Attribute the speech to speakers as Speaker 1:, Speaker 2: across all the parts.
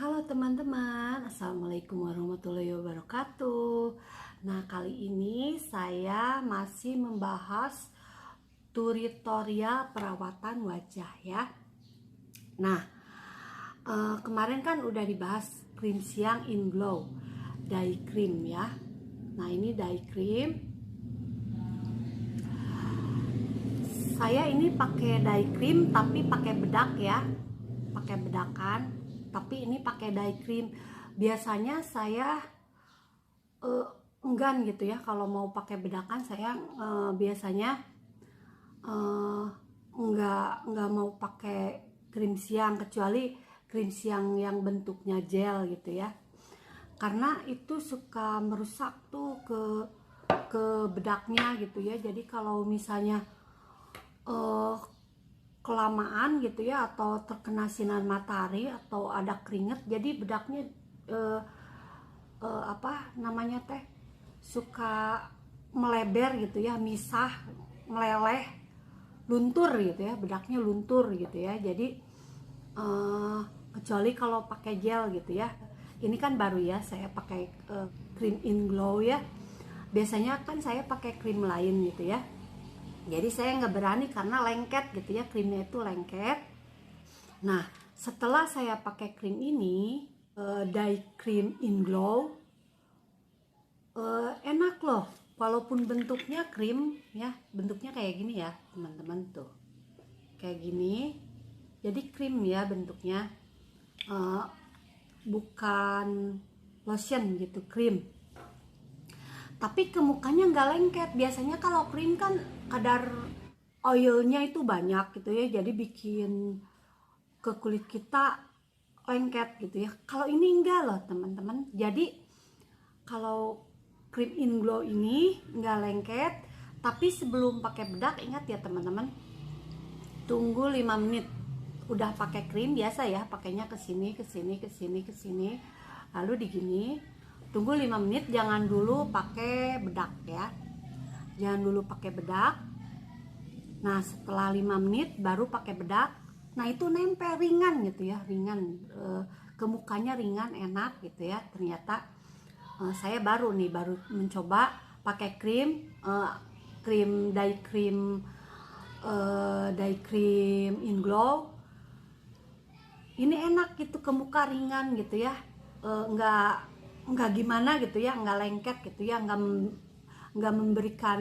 Speaker 1: Halo teman-teman, Assalamualaikum warahmatullahi wabarakatuh. Nah, kali ini saya masih membahas tutorial perawatan wajah ya. Nah, kemarin kan udah dibahas krim siang in glow day cream ya. Nah, ini day cream. Saya ini pakai day cream tapi pakai bedak ya, pakai bedakan. Tapi ini pakai day cream. Biasanya saya enggan gitu ya kalau mau pakai bedakan. Saya biasanya nggak mau pakai krim siang, kecuali krim siang yang bentuknya gel gitu ya, karena itu suka merusak tuh ke bedaknya gitu ya. Jadi kalau misalnya kelamaan gitu ya, atau terkena sinar matahari atau ada keringat, jadi bedaknya apa namanya teh suka meleber gitu ya, misah, meleleh, luntur gitu ya, bedaknya luntur gitu ya. Jadi kecuali kalau pakai gel gitu ya. Ini kan baru ya saya pakai cream in glow ya. Biasanya kan saya pakai krim lain gitu ya. Jadi saya nggak berani karena lengket gitu ya, krimnya itu lengket. Nah, setelah saya pakai krim ini, day cream in glow, enak loh. Walaupun bentuknya krim ya, bentuknya kayak gini ya teman-teman tuh, kayak gini. Jadi krim ya bentuknya, bukan lotion gitu, krim. Tapi ke mukanya nggak lengket. Biasanya kalau krim kan kadar oilnya itu banyak gitu ya, jadi bikin ke kulit kita lengket gitu ya. Kalau ini enggak loh teman-teman. Jadi kalau cream in glow ini nggak lengket. Tapi sebelum pakai bedak, ingat ya teman-teman, tunggu 5 menit. Udah pakai krim biasa ya, pakainya ke sini ke sini ke sini ke sini, lalu digini. Tunggu 5 menit, jangan dulu pakai bedak ya. Jangan dulu pakai bedak. Nah, setelah 5 menit baru pakai bedak. Nah, itu nempel ringan gitu ya, ringan. Ke mukanya ringan, enak gitu ya. Ternyata saya baru mencoba pakai krim, krim day cream, day cream in glow. Ini enak gitu, ke muka ringan gitu ya. Nggak gimana gitu ya, nggak lengket gitu ya, nggak memberikan,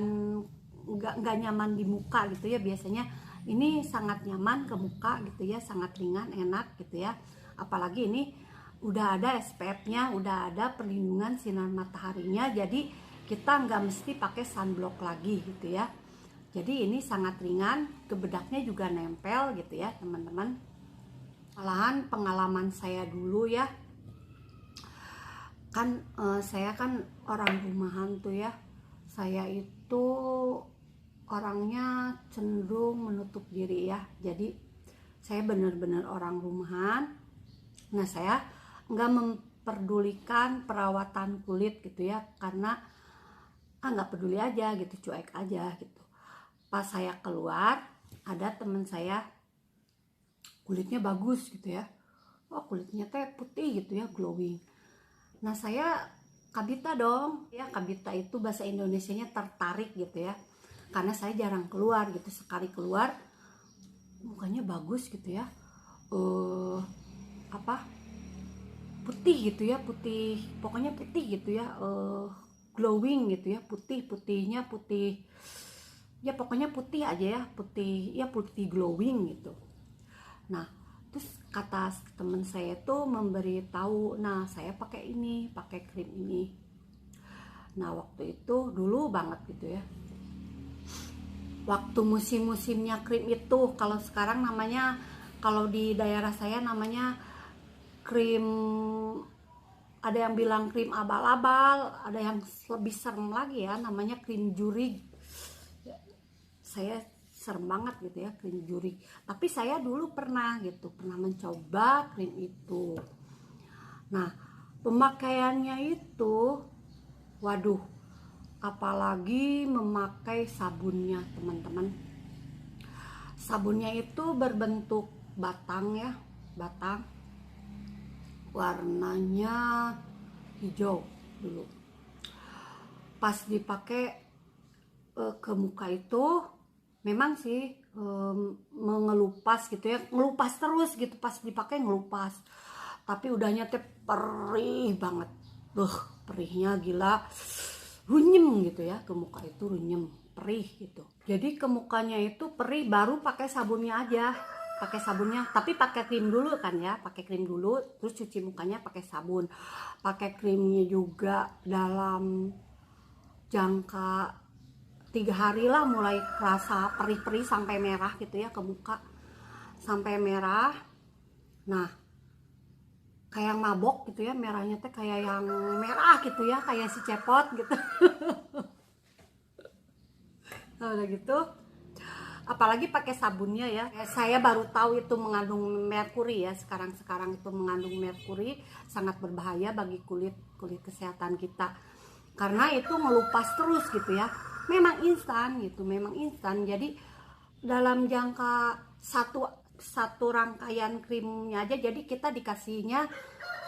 Speaker 1: nggak nyaman di muka gitu ya. Biasanya ini sangat nyaman ke muka gitu ya, sangat ringan, enak gitu ya. Apalagi ini udah ada SPF-nya, udah ada perlindungan sinar mataharinya, jadi kita nggak mesti pakai sunblock lagi gitu ya. Jadi ini sangat ringan, ke bedaknya juga nempel gitu ya teman-teman. Malahan pengalaman saya dulu ya, kan saya kan orang rumahan tuh ya. Saya itu orangnya cenderung menutup diri ya. Jadi saya benar-benar orang rumahan. Nah, saya nggak memperdulikan perawatan kulit gitu ya, karena nggak peduli aja gitu, cuek aja gitu. Pas saya keluar, ada teman saya kulitnya bagus gitu ya, oh kulitnya teh putih gitu ya, glowing. Nah, saya kabita dong ya. Kabita itu bahasa Indonesianya tertarik gitu ya, karena saya jarang keluar gitu. Sekali keluar mukanya bagus gitu ya, apa, putih gitu ya, putih, pokoknya putih gitu ya, glowing gitu ya, putihnya putih ya, pokoknya putih aja ya, putih ya, putih glowing gitu. Nah, terus kata temen saya tuh memberi tahu, nah saya pakai ini, pakai krim ini. Nah, waktu itu dulu banget gitu ya, waktu musim-musimnya krim itu. Kalau sekarang namanya, kalau di daerah saya namanya krim, ada yang bilang krim abal-abal, ada yang lebih serem lagi ya, namanya krim jurig. Saya serem banget gitu ya, krim jurig. Tapi saya dulu pernah mencoba krim itu. Nah, pemakaiannya itu, waduh, apalagi memakai sabunnya teman-teman. Sabunnya itu berbentuk batang ya, batang. warnanya hijau dulu. Pas dipakai ke muka itu memang sih mengelupas gitu ya, ngelupas terus gitu, pas dipakai ngelupas, tapi udahnya teh perih banget, perihnya gila, runyem gitu ya, ke muka itu runyem, perih gitu. Jadi ke mukanya itu perih baru pakai sabunnya aja, pakai sabunnya, tapi pakai krim dulu kan ya, pakai krim dulu, terus cuci mukanya pakai sabun, pakai krimnya juga dalam jangka 3 hari lah, mulai kerasa perih-perih sampai merah gitu ya ke muka, sampai merah. Nah, kayak mabok gitu ya, merahnya teh kayak yang merah gitu ya, kayak si cepot gitu. Nah, udah gitu, apalagi pakai sabunnya ya. Saya baru tahu itu mengandung merkuri ya, sekarang itu mengandung merkuri, sangat berbahaya bagi kulit kesehatan kita, karena itu ngelupas terus gitu ya. Memang instan gitu, memang instan. Jadi dalam jangka satu rangkaian krimnya aja, jadi kita dikasihnya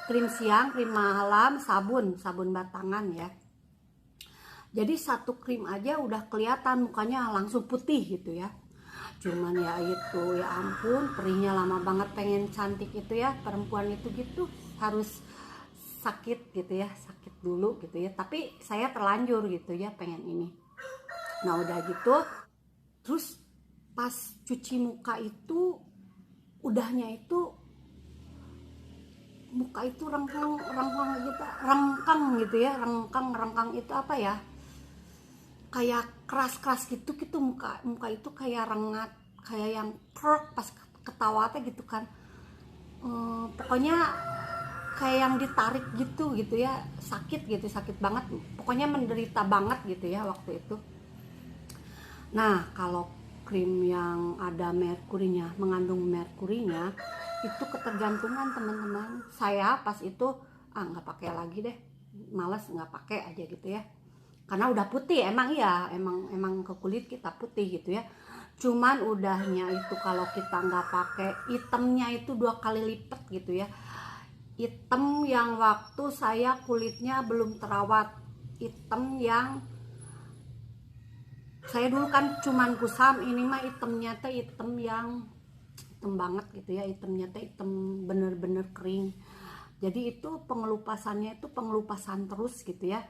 Speaker 1: krim siang, krim malam, sabun batangan ya. Jadi satu krim aja udah kelihatan mukanya langsung putih gitu ya. Cuman ya itu, ya ampun, perihnya lama banget. Pengen cantik itu ya, perempuan itu gitu harus sakit gitu ya, sakit dulu gitu ya. Tapi saya terlanjur gitu ya, pengen ini. Nah udah gitu, terus pas cuci muka itu, udahnya itu muka itu rengkang gitu ya, rengkang itu apa ya, kayak keras gitu muka itu kayak rengat, kayak yang krok pas ketawa teh gitu kan. Pokoknya kayak yang ditarik gitu ya, sakit banget, pokoknya menderita banget gitu ya waktu itu. Nah, kalau krim yang ada merkurinya, mengandung merkurinya, itu ketergantungan teman-teman. Saya pas itu nggak pakai lagi deh, malas, nggak pakai aja gitu ya. Karena udah putih, emang ke kulit kita putih gitu ya. Cuman udahnya itu kalau kita nggak pakai, hitamnya itu 2 kali lipat gitu ya. Hitam yang waktu saya kulitnya belum terawat, hitam yang saya dulu kan cuman kusam, ini mah hitamnya teh hitam yang hitam banget gitu ya, hitamnya teh hitam bener-bener kering. Jadi itu pengelupasannya itu pengelupasan terus gitu ya,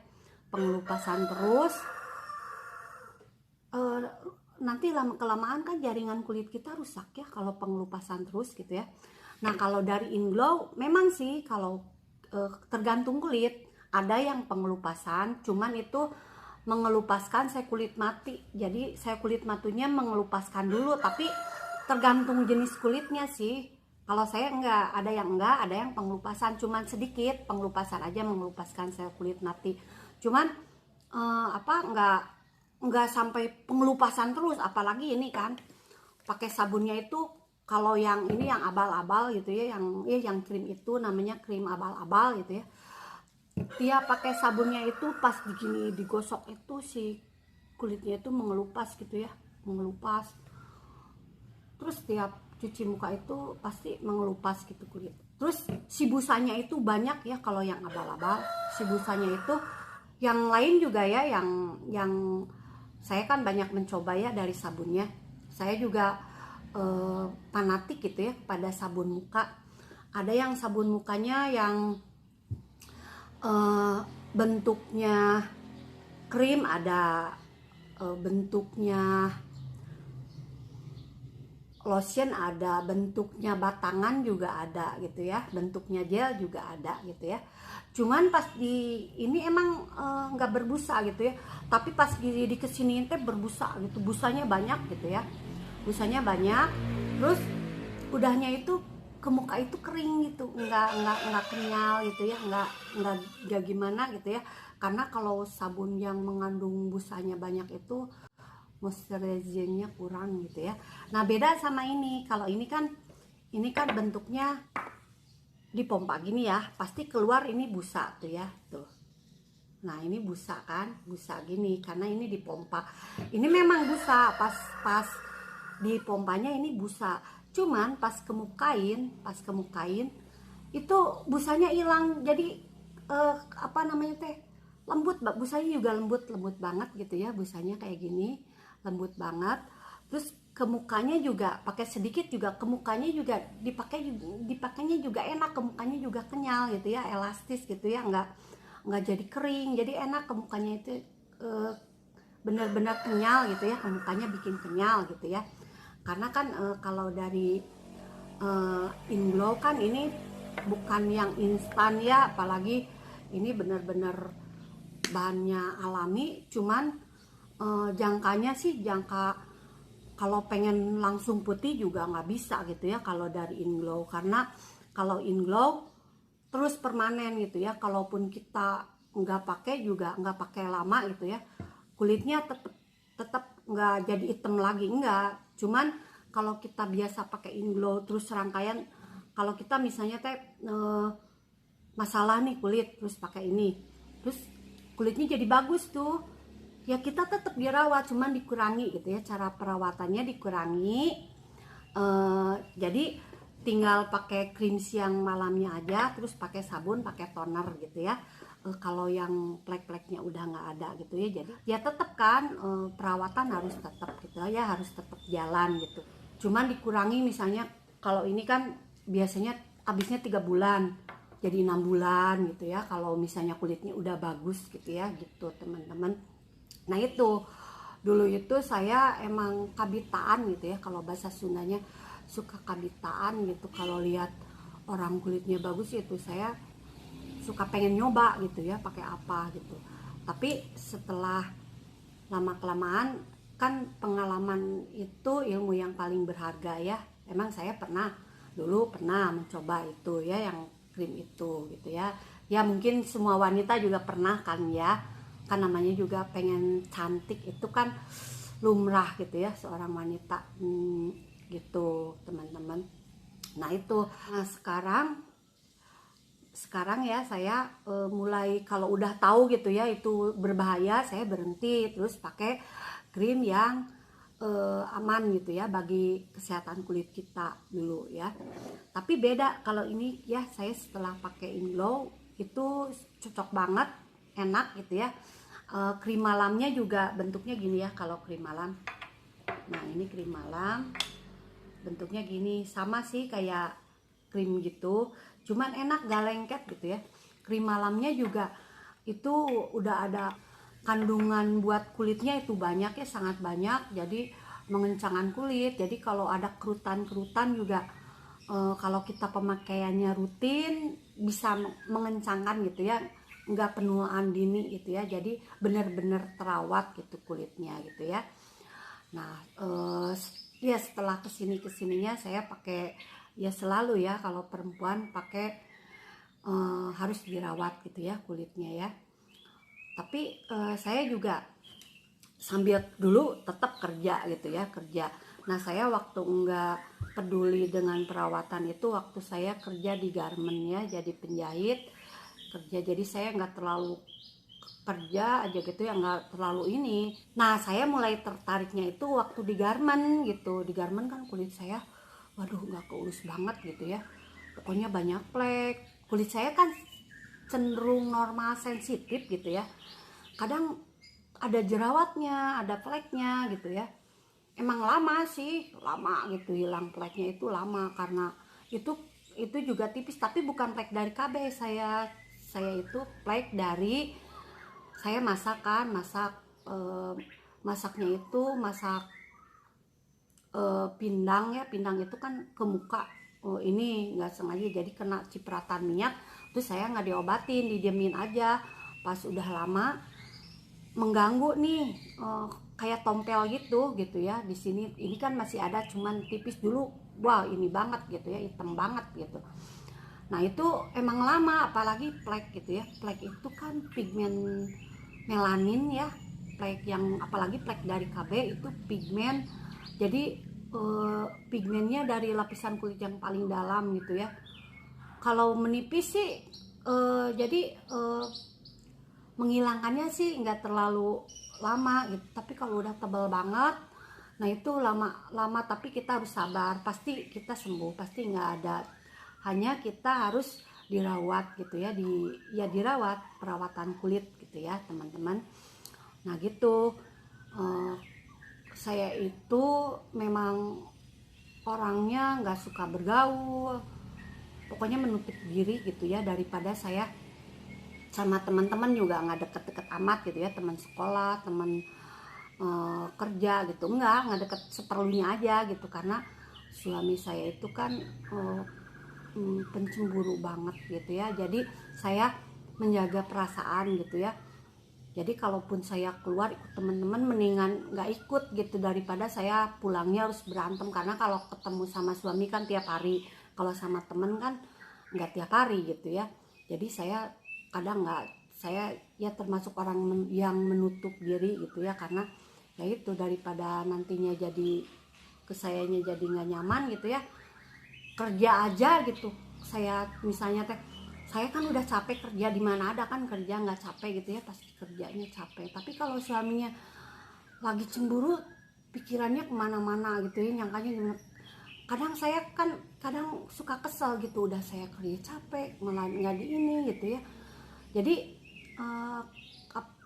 Speaker 1: pengelupasan terus. Nanti lama kelamaan kan jaringan kulit kita rusak ya kalau pengelupasan terus gitu ya. Nah kalau dari Inglow memang sih kalau tergantung kulit, ada yang pengelupasan, cuman itu mengelupaskan saya kulit mati, jadi saya kulit matinya mengelupaskan dulu, tapi tergantung jenis kulitnya sih. Kalau saya enggak, ada yang pengelupasan, cuman sedikit pengelupasan aja, mengelupaskan saya kulit mati. Cuman enggak sampai pengelupasan terus, apalagi ini kan pakai sabunnya itu. Kalau yang ini yang abal-abal gitu ya, yang krim itu namanya krim abal-abal gitu ya. Dia pakai sabunnya itu pas begini digosok itu si kulitnya itu mengelupas gitu ya, mengelupas. Terus tiap cuci muka itu pasti mengelupas gitu kulit. Terus si busanya itu banyak ya kalau yang abal-abal. Si busanya itu, yang lain juga ya, yang saya kan banyak mencoba ya dari sabunnya. Saya juga fanatik gitu ya pada sabun muka. Ada yang sabun mukanya yang bentuknya krim, ada bentuknya lotion, ada bentuknya batangan juga ada gitu ya, bentuknya gel juga ada gitu ya. Cuman pas di ini emang nggak berbusa gitu ya, tapi pas di kesini teh berbusa gitu, busanya banyak gitu ya, busanya banyak. Terus udahnya itu ke muka itu kering gitu, nggak kenyal gitu ya, nggak gimana gitu ya. Karena kalau sabun yang mengandung busanya banyak itu moisturizingnya kurang gitu ya. Nah beda sama ini, kalau ini kan bentuknya dipompa gini ya, pasti keluar ini busa tuh ya, tuh. Nah ini busa kan, busa gini karena ini dipompa. Ini memang busa, pas dipompanya ini busa. Cuman pas kemukain itu busanya hilang. Jadi apa namanya teh, lembut, busanya juga lembut banget gitu ya, busanya kayak gini, lembut banget. Terus ke mukanya juga pakai sedikit, juga ke mukanya juga dipakainya juga enak, ke mukanya juga kenyal gitu ya, elastis gitu ya, nggak jadi kering, jadi enak ke mukanya itu, eh, benar-benar kenyal gitu ya, ke mukanya bikin kenyal gitu ya. Karena kan kalau dari Inglow kan ini bukan yang instan ya, apalagi ini benar-benar bahannya alami. Cuman jangkanya sih, jangka kalau pengen langsung putih juga nggak bisa gitu ya kalau dari Inglow. Karena kalau Inglow terus permanen gitu ya, kalaupun kita nggak pakai juga, nggak pakai lama gitu ya, kulitnya tetap tetap nggak jadi hitam lagi, enggak. Cuman kalau kita biasa pakai Inglow terus serangkaian, kalau kita misalnya teh masalah nih kulit terus pakai ini, terus kulitnya jadi bagus tuh ya, kita tetap dirawat, cuman dikurangi gitu ya, cara perawatannya dikurangi. Jadi tinggal pakai krim siang malamnya aja, terus pakai sabun, pakai toner gitu ya. Kalau yang plek-pleknya udah nggak ada gitu ya, jadi ya tetap kan perawatan harus tetap gitu ya, harus tetap jalan gitu. Cuman dikurangi, misalnya kalau ini kan biasanya habisnya 3 bulan, jadi 6 bulan gitu ya, kalau misalnya kulitnya udah bagus gitu ya, gitu teman-teman. Nah itu dulu itu saya emang kabitaan gitu ya, kalau bahasa Sundanya suka kabitaan gitu, kalau lihat orang kulitnya bagus itu saya suka pengen nyoba gitu ya, pakai apa gitu. Tapi setelah lama kelamaan kan, pengalaman itu ilmu yang paling berharga ya. Emang saya dulu pernah mencoba itu ya, yang krim itu gitu ya. Ya mungkin semua wanita juga pernah kan ya, kan namanya juga pengen cantik, itu kan lumrah gitu ya seorang wanita, gitu teman-teman. Nah itu, nah sekarang ya saya mulai, kalau udah tahu gitu ya itu berbahaya, saya berhenti, terus pakai krim yang aman gitu ya bagi kesehatan kulit kita dulu ya. Tapi beda kalau ini ya, saya setelah pakai Inglow itu cocok banget, enak gitu ya. Krim malamnya juga bentuknya gini ya, kalau krim malam. Nah ini krim malam bentuknya gini, sama sih kayak krim gitu, cuman enak, gak lengket gitu ya. Krim malamnya juga itu udah ada kandungan buat kulitnya itu banyak ya, sangat banyak, jadi mengencangkan kulit. Jadi kalau ada kerutan-kerutan juga, kalau kita pemakaiannya rutin bisa mengencangkan gitu ya, nggak penuaan dini gitu ya, jadi benar-benar terawat gitu kulitnya gitu ya. Nah ya setelah kesininya saya pakai ya, selalu ya kalau perempuan pakai harus dirawat gitu ya kulitnya ya. Tapi saya juga sambil dulu tetap kerja gitu ya, kerja. Nah saya waktu enggak peduli dengan perawatan itu, waktu saya kerja di garment ya, jadi penjahit kerja, jadi saya nggak terlalu kerja aja gitu ya, nggak terlalu ini. Nah saya mulai tertariknya itu waktu di garment gitu. Di garment kan kulit saya, waduh nggak keurus banget gitu ya, pokoknya banyak flek. Kulit saya kan cenderung normal sensitif gitu ya, kadang ada jerawatnya, ada fleknya gitu ya. Emang lama sih, lama gitu hilang fleknya, itu lama karena itu juga tipis, tapi bukan flek dari KB. Saya itu flek dari, saya masaknya itu masak pindang ya. Pindang itu kan ke muka, ini nggak sengaja jadi kena cipratan minyak, terus saya nggak diobatin, didiemin aja. Pas udah lama mengganggu nih, kayak tompel gitu ya di sini. Ini kan masih ada, cuman tipis. Dulu wah ini banget gitu ya, hitam banget gitu. Nah itu emang lama, apalagi flek gitu ya. Flek itu kan pigmen melanin ya, flek yang apalagi flek dari KB itu pigmen. Jadi pigmennya dari lapisan kulit yang paling dalam gitu ya. Kalau menipis sih jadi menghilangkannya sih nggak terlalu lama gitu. Tapi kalau udah tebal banget, nah itu lama. Tapi kita harus sabar, pasti kita sembuh, pasti nggak ada hanya kita harus dirawat gitu ya, dirawat, perawatan kulit gitu ya teman-teman. Nah gitu, saya itu memang orangnya nggak suka bergaul, pokoknya menutup diri gitu ya, daripada saya sama teman-teman juga nggak deket-deket amat gitu ya, teman sekolah, teman kerja gitu, nggak deket, seperlunya aja gitu, karena suami saya itu kan pencemburu banget gitu ya, jadi saya menjaga perasaan gitu ya. Jadi kalaupun saya keluar ikut teman-teman, mendingan nggak ikut gitu, daripada saya pulangnya harus berantem, karena kalau ketemu sama suami kan tiap hari, kalau sama temen kan nggak tiap hari gitu ya. Jadi saya kadang nggak, saya ya termasuk orang yang menutup diri gitu ya, karena ya itu daripada nantinya jadi kesayanya jadi nggak nyaman gitu ya. Kerja aja gitu, saya misalnya teh, saya kan udah capek kerja, di mana ada kan kerja nggak capek gitu ya, pasti kerjanya capek. Tapi kalau suaminya lagi cemburu, pikirannya kemana-mana gitu ya, nyangkanya gimana. Kadang saya kan kadang suka kesel gitu, udah saya kerja capek malah nggak di ini gitu ya. Jadi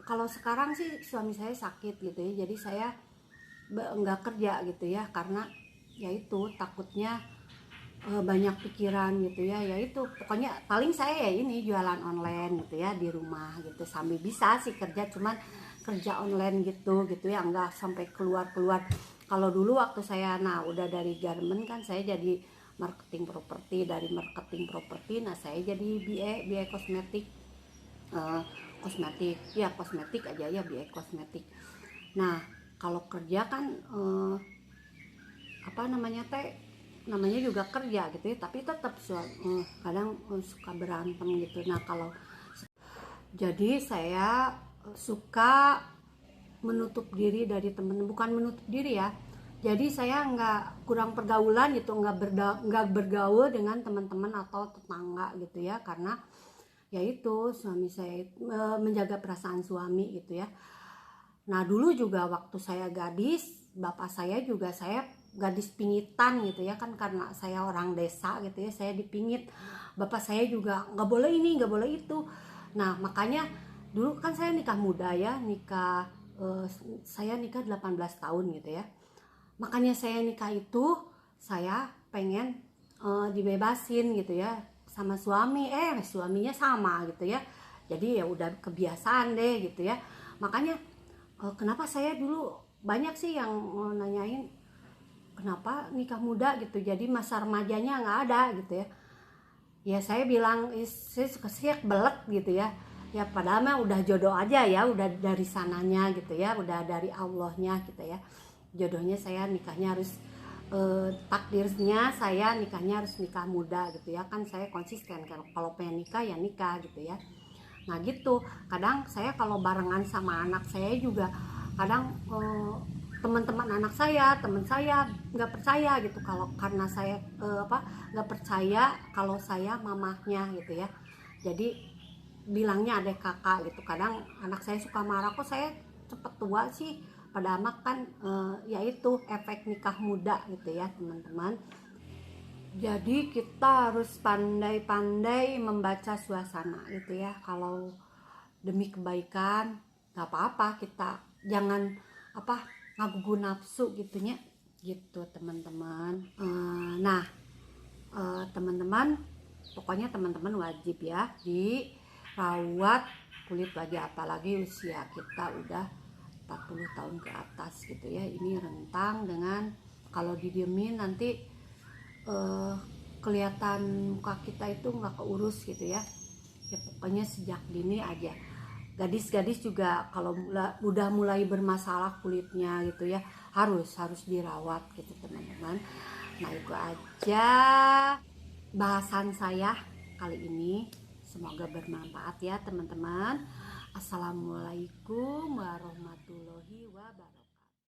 Speaker 1: kalau sekarang sih suami saya sakit gitu ya, jadi saya nggak kerja gitu ya, karena ya itu takutnya banyak pikiran gitu ya. Ya itu pokoknya paling saya ya ini jualan online gitu ya di rumah gitu, sambil bisa sih kerja, cuman kerja online gitu ya, nggak sampai keluar. Kalau dulu waktu saya udah dari garment kan, saya jadi marketing properti, dari marketing properti saya jadi BA kosmetik, kosmetik ya, kosmetik aja ya, BA kosmetik. Nah kalau kerja kan apa namanya teh, namanya juga kerja gitu ya, tapi tetap kadang suka berantem gitu. Nah kalau jadi saya suka menutup diri dari temen, bukan menutup diri ya, jadi saya nggak kurang pergaulan gitu, nggak bergaul dengan teman-teman atau tetangga gitu ya, karena yaitu suami saya menjaga perasaan suami gitu ya. Nah dulu juga waktu saya gadis, bapak saya juga, saya gadis pingitan gitu ya kan, karena saya orang desa gitu ya, saya dipingit. Bapak saya juga nggak boleh ini, nggak boleh itu. Nah makanya dulu kan saya nikah muda ya, saya nikah 18 tahun gitu ya. Makanya saya nikah itu saya pengen dibebasin gitu ya sama suami, suaminya sama gitu ya. Jadi ya udah kebiasaan deh gitu ya. Makanya kenapa saya dulu banyak sih yang nanyain kenapa nikah muda gitu, jadi masa remajanya nggak ada gitu ya. Ya saya bilang saya suka siak belet gitu ya. Ya padahal mah udah jodoh aja ya, udah dari sananya gitu ya, udah dari Allahnya gitu ya. Jodohnya saya nikahnya harus takdirnya saya nikahnya harus nikah muda gitu ya, kan saya konsisten kalau pengen nikah ya nikah gitu ya. Nah gitu, kadang saya kalau barengan sama anak saya juga, kadang teman-teman anak saya, teman saya nggak percaya gitu, kalau karena saya nggak percaya kalau saya mamahnya gitu ya. Jadi bilangnya adek kakak gitu. Kadang anak saya suka marah, kok saya cepet tua sih, pada amat kan yaitu efek nikah muda gitu ya teman-teman. Jadi kita harus pandai-pandai membaca suasana gitu ya. Kalau demi kebaikan nggak apa-apa, kita jangan ngagugu nafsu gitunya gitu teman-teman. Nah teman-teman, pokoknya teman-teman wajib ya dirawat kulit wajah, apalagi usia kita udah 40 tahun ke atas gitu ya. Ini rentang dengan kalau didiemin nanti kelihatan muka kita itu nggak keurus gitu ya. Ya pokoknya sejak dini aja. Gadis-gadis juga kalau udah mulai bermasalah kulitnya gitu ya, harus dirawat gitu teman-teman. Nah itu aja bahasan saya kali ini, semoga bermanfaat ya teman-teman. Assalamualaikum warahmatullahi wabarakatuh.